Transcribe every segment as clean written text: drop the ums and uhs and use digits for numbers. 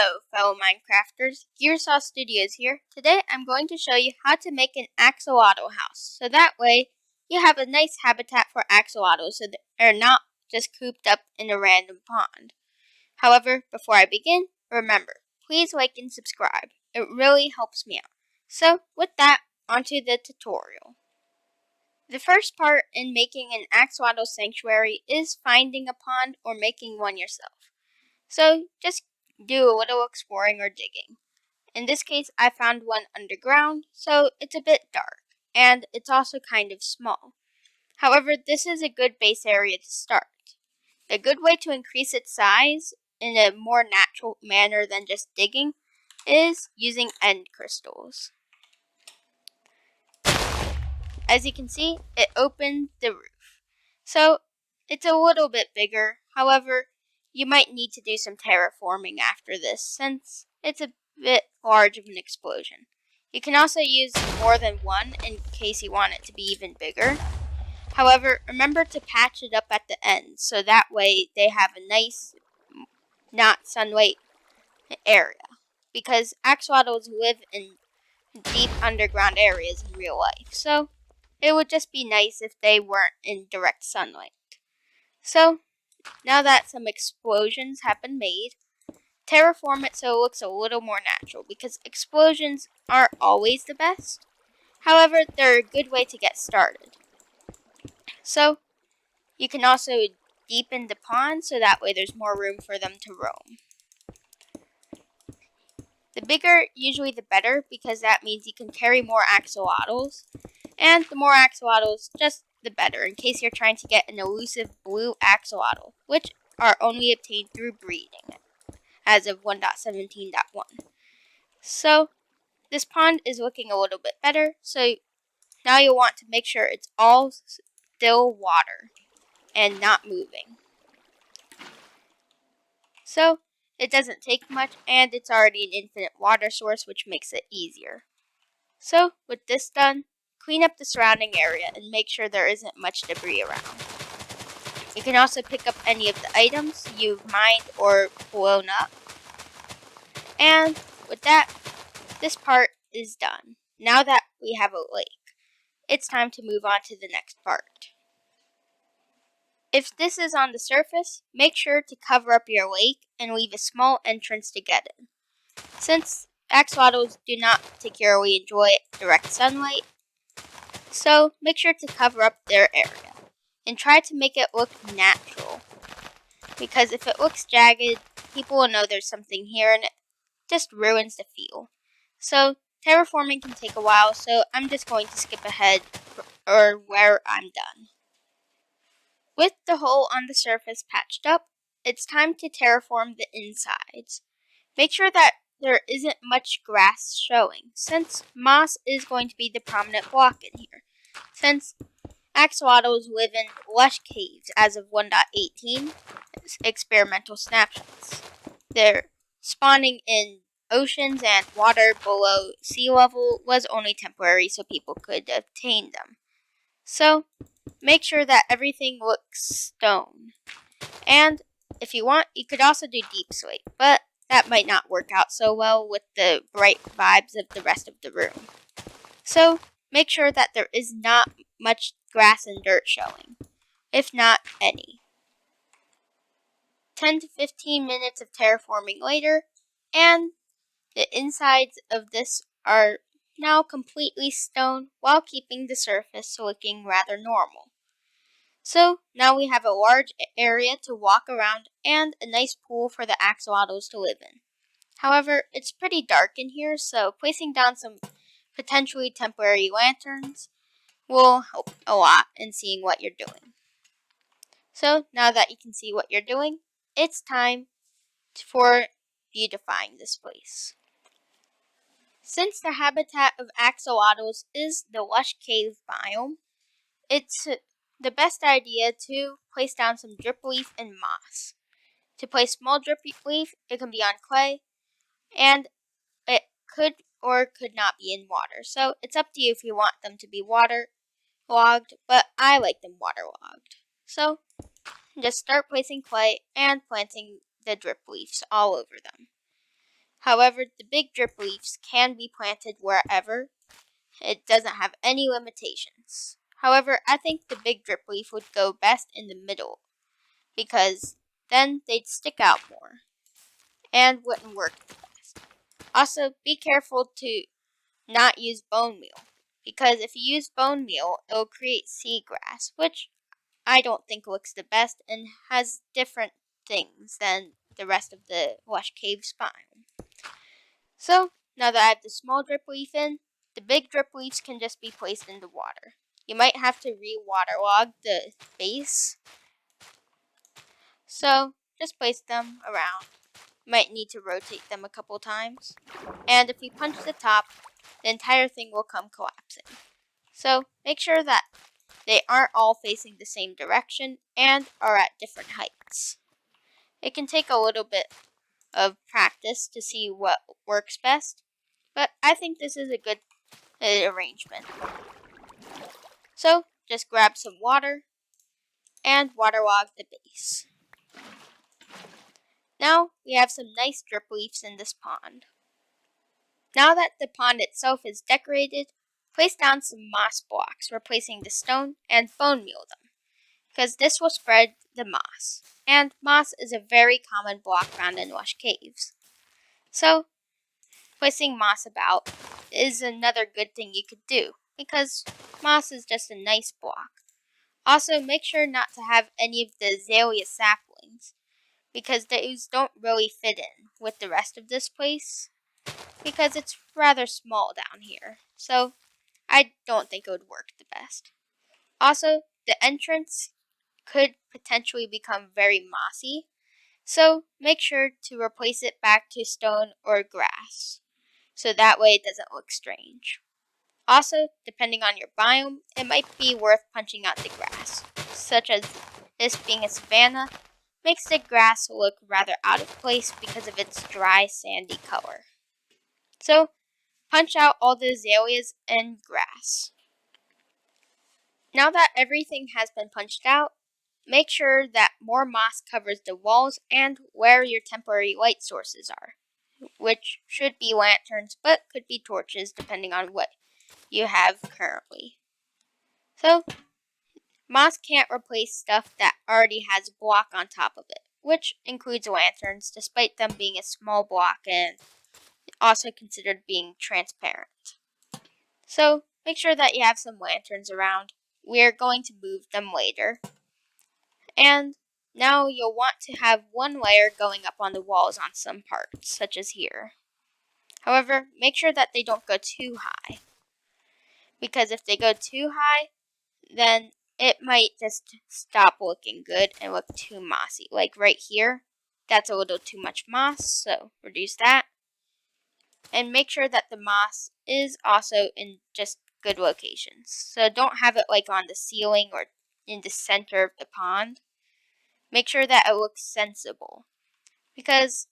Hello, fellow Minecrafters. Gearsaw Studios here. Today I'm going to show you how to make an axolotl house. So that way you have a nice habitat for axolotls so they're not just cooped up in a random pond. However, before I begin, remember, please like and subscribe. It really helps me out. So with that, onto the tutorial. The first part in making an axolotl sanctuary is finding a pond or making one yourself. So just do a little exploring or digging. In this case, I found one underground, so it's a bit dark, and it's also kind of small. However, this is a good base area to start. A good way to increase its size in a more natural manner than just digging is using end crystals. As you can see, it opened the roof. So it's a little bit bigger. However, you might need to do some terraforming after this since it's a bit large of an explosion. You can also use more than one in case you want it to be even bigger. However, remember to patch it up at the end so that way they have a nice, not sunlight area. Because axolotls live in deep underground areas in real life, so it would just be nice if they weren't in direct sunlight. So, now that some explosions have been made, terraform it so it looks a little more natural because explosions aren't always the best. However, they're a good way to get started. So, you can also deepen the pond so that way there's more room for them to roam. The bigger, usually the better, because that means you can carry more axolotls. And the more axolotls, just the better, in case you're trying to get an elusive blue axolotl, which are only obtained through breeding, as of 1.17.1. So, this pond is looking a little bit better, so now you'll want to make sure it's all still water and not moving. So, it doesn't take much, and it's already an infinite water source, which makes it easier. So, with this done, clean up the surrounding area and make sure there isn't much debris around. You can also pick up any of the items you've mined or blown up. And with that, this part is done. Now that we have a lake, it's time to move on to the next part. If this is on the surface, make sure to cover up your lake and leave a small entrance to get in. Since axolotls do not particularly enjoy direct sunlight, so make sure to cover up their area and try to make it look natural. Because if it looks jagged, people will know there's something here and it just ruins the feel. So terraforming can take a while, so I'm just going to skip ahead or where I'm done. With the hole on the surface patched up, it's time to terraform the insides. Make sure that there isn't much grass showing, since moss is going to be the prominent block in here. Since axolotls live in lush caves as of 1.18 experimental snapshots. They're spawning in oceans and water below sea level was only temporary so people could obtain them. So, make sure that everything looks stone. And if you want, you could also do deep slate, but that might not work out so well with the bright vibes of the rest of the room. So, make sure that there is not much grass and dirt showing, if not any. 10 to 15 minutes of terraforming later, and the insides of this are now completely stone while keeping the surface looking rather normal. So now we have a large area to walk around and a nice pool for the axolotls to live in. However, it's pretty dark in here, so placing down some potentially temporary lanterns will help a lot in seeing what you're doing. So now that you can see what you're doing, it's time for beautifying this place. Since the habitat of axolotls is the lush cave biome, it's the best idea to place down some drip leaf and moss. To place small drip leaf, it can be on clay, and it could or could not be in water. So it's up to you if you want them to be waterlogged, but I like them waterlogged. So just start placing clay and planting the drip leaves all over them. However, the big drip leaves can be planted wherever. It doesn't have any limitations. However, I think the big drip leaf would go best in the middle because then they'd stick out more and wouldn't work the best. Also, be careful to not use bone meal because if you use bone meal, it will create seagrass, which I don't think looks the best and has different things than the rest of the lush caves biome. So, now that I have the small drip leaf in, the big drip leaves can just be placed in the water. You might have to re-waterlog the base, so just place them around. You might need to rotate them a couple times. And if you punch the top, the entire thing will come collapsing. So make sure that they aren't all facing the same direction and are at different heights. It can take a little bit of practice to see what works best, but I think this is a good arrangement. So just grab some water and waterlog the base. Now we have some nice drip leaves in this pond. Now that the pond itself is decorated, place down some moss blocks, replacing the stone, and bone meal them, because this will spread the moss. And moss is a very common block found in lush caves. So, placing moss about is another good thing you could do, because moss is just a nice block. Also, make sure not to have any of the azalea saplings, because those don't really fit in with the rest of this place, because it's rather small down here. So, I don't think it would work the best. Also, the entrance could potentially become very mossy, so make sure to replace it back to stone or grass, so that way it doesn't look strange. Also, depending on your biome, it might be worth punching out the grass, such as this being a savanna, makes the grass look rather out of place because of its dry, sandy color. So, punch out all the azaleas and grass. Now that everything has been punched out, make sure that more moss covers the walls and where your temporary light sources are, which should be lanterns but could be torches depending on what you have currently. So, moss can't replace stuff that already has a block on top of it, which includes lanterns despite them being a small block and also considered being transparent. So, make sure that you have some lanterns around. We're going to move them later. And now you'll want to have one layer going up on the walls on some parts, such as here. However, make sure that they don't go too high, because if they go too high, then it might just stop looking good and look too mossy. Like right here, that's a little too much moss, so reduce that. And make sure that the moss is also in just good locations. So don't have it like on the ceiling or in the center of the pond. Make sure that it looks sensible, because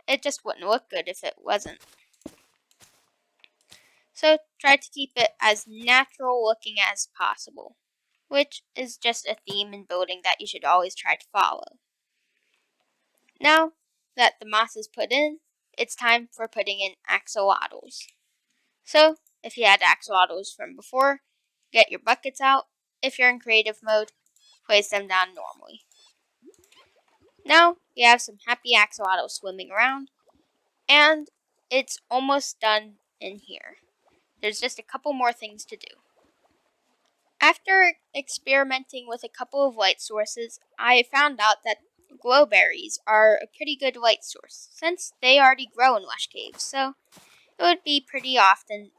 it just wouldn't look good if it wasn't. So try to keep it as natural looking as possible, which is just a theme in building that you should always try to follow. Now that the moss is put in, it's time for putting in axolotls. So if you had axolotls from before, get your buckets out. If you're in creative mode, place them down normally. Now we have some happy axolotls swimming around, and it's almost done in here. There's just a couple more things to do. After experimenting with a couple of light sources, I found out that glowberries are a pretty good light source, since they already grow in lush caves, so it would be pretty often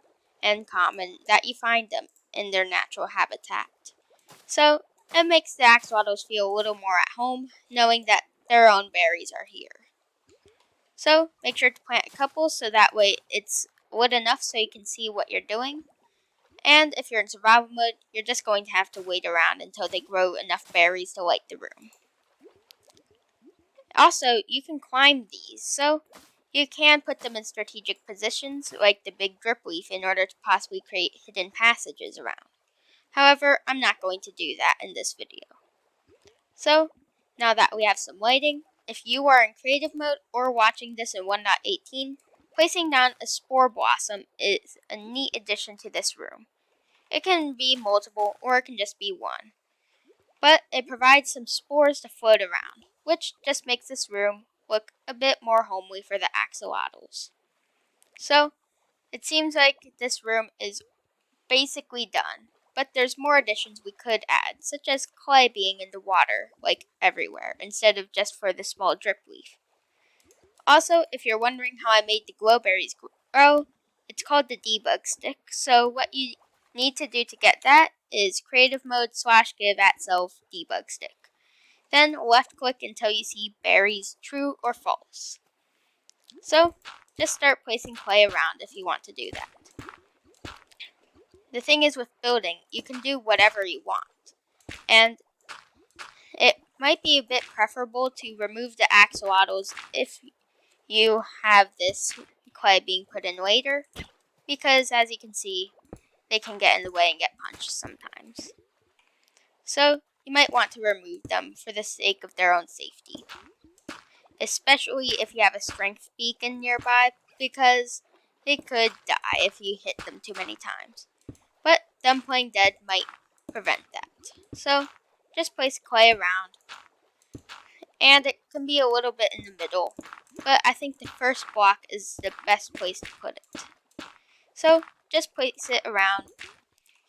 and common that you find them in their natural habitat. So it makes the axolotls feel a little more at home, knowing that their own berries are here. So make sure to plant a couple so that way it's lit enough so you can see what you're doing. And if you're in survival mode, you're just going to have to wait around until they grow enough berries to light the room. Also, you can climb these, so you can put them in strategic positions like the big drip leaf in order to possibly create hidden passages around. However, I'm not going to do that in this video. So, now that we have some lighting, if you are in creative mode or watching this in 1.18, placing down a Spore Blossom is a neat addition to this room. It can be multiple or it can just be one, but it provides some spores to float around, which just makes this room look a bit more homely for the axolotls. So, it seems like this room is basically done, but there's more additions we could add, such as clay being in the water, like everywhere, instead of just for the small drip leaf. Also, if you're wondering how I made the glowberries grow, it's called the debug stick, so what you need to do to get that is creative mode /give @self debug stick. Then left click until you see berries true or false. So, just start placing clay around if you want to do that. The thing is with building, you can do whatever you want, and it might be a bit preferable to remove the axolotls if you have this clay being put in later, because as you can see, they can get in the way and get punched sometimes. So, you might want to remove them for the sake of their own safety, especially if you have a strength beacon nearby, because they could die if you hit them too many times. But them playing dead might prevent that. So, just place clay around, and it can be a little bit in the middle, but I think the first block is the best place to put it. So, just place it around,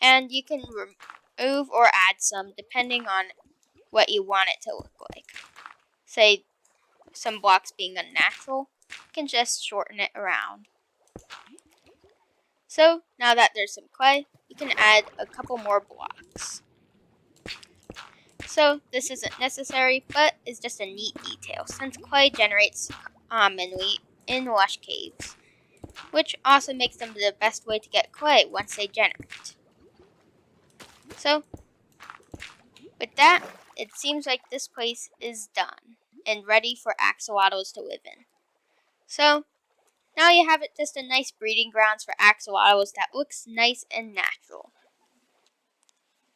and you can remove or add some depending on what you want it to look like. Say, some blocks being unnatural, you can just shorten it around. So, now that there's some clay, you can add a couple more blocks. So, this isn't necessary, but is just a neat detail, since clay generates commonly in lush caves, which also makes them the best way to get clay once they generate. So, with that, it seems like this place is done, and ready for axolotls to live in. So, now you have it just a nice breeding grounds for axolotls that looks nice and natural.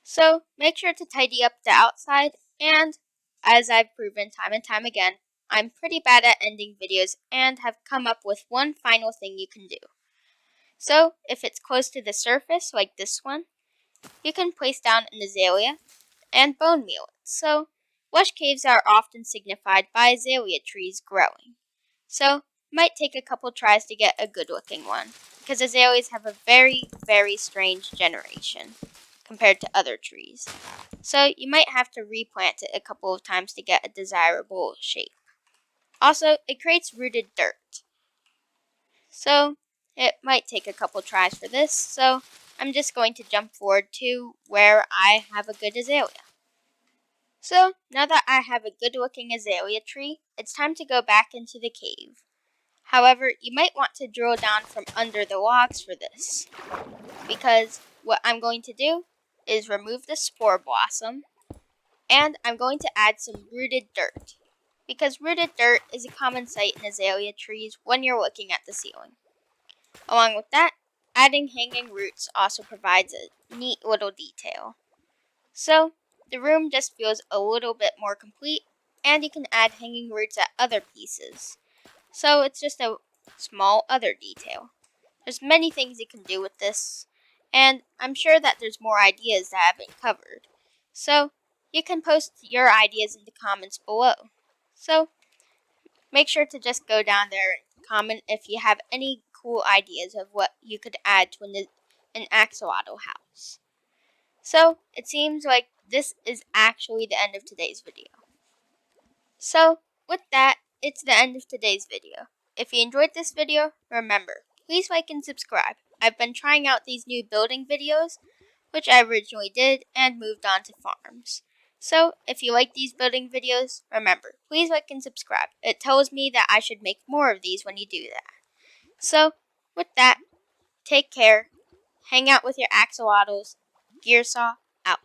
So, make sure to tidy up the outside, and as I've proven time and time again, I'm pretty bad at ending videos and have come up with one final thing you can do. So, if it's close to the surface, like this one, you can place down an azalea and bone meal it. So, lush caves are often signified by azalea trees growing. So, it might take a couple tries to get a good looking one, because azaleas have a very, very strange generation compared to other trees. So, you might have to replant it a couple of times to get a desirable shape. Also, it creates rooted dirt. So, it might take a couple tries for this, so I'm just going to jump forward to where I have a good azalea. So, now that I have a good looking azalea tree, it's time to go back into the cave. However, you might want to drill down from under the logs for this, because what I'm going to do is remove the Spore Blossom, and I'm going to add some rooted dirt, because rooted dirt is a common sight in azalea trees when you're looking at the ceiling. Along with that, adding hanging roots also provides a neat little detail. So, the room just feels a little bit more complete, and you can add hanging roots at other pieces. So, it's just a small other detail. There's many things you can do with this, and I'm sure that there's more ideas that I haven't covered. So, you can post your ideas in the comments below. So, make sure to just go down there and comment if you have any cool ideas of what you could add to an axolotl house. So, it seems like this is actually the end of today's video. So, with that, it's the end of today's video. If you enjoyed this video, remember, please like and subscribe. I've been trying out these new building videos, which I originally did and moved on to farms. So, if you like these building videos, remember, please like and subscribe. It tells me that I should make more of these when you do that. So, with that, take care, hang out with your axolotls, Gearsaw out.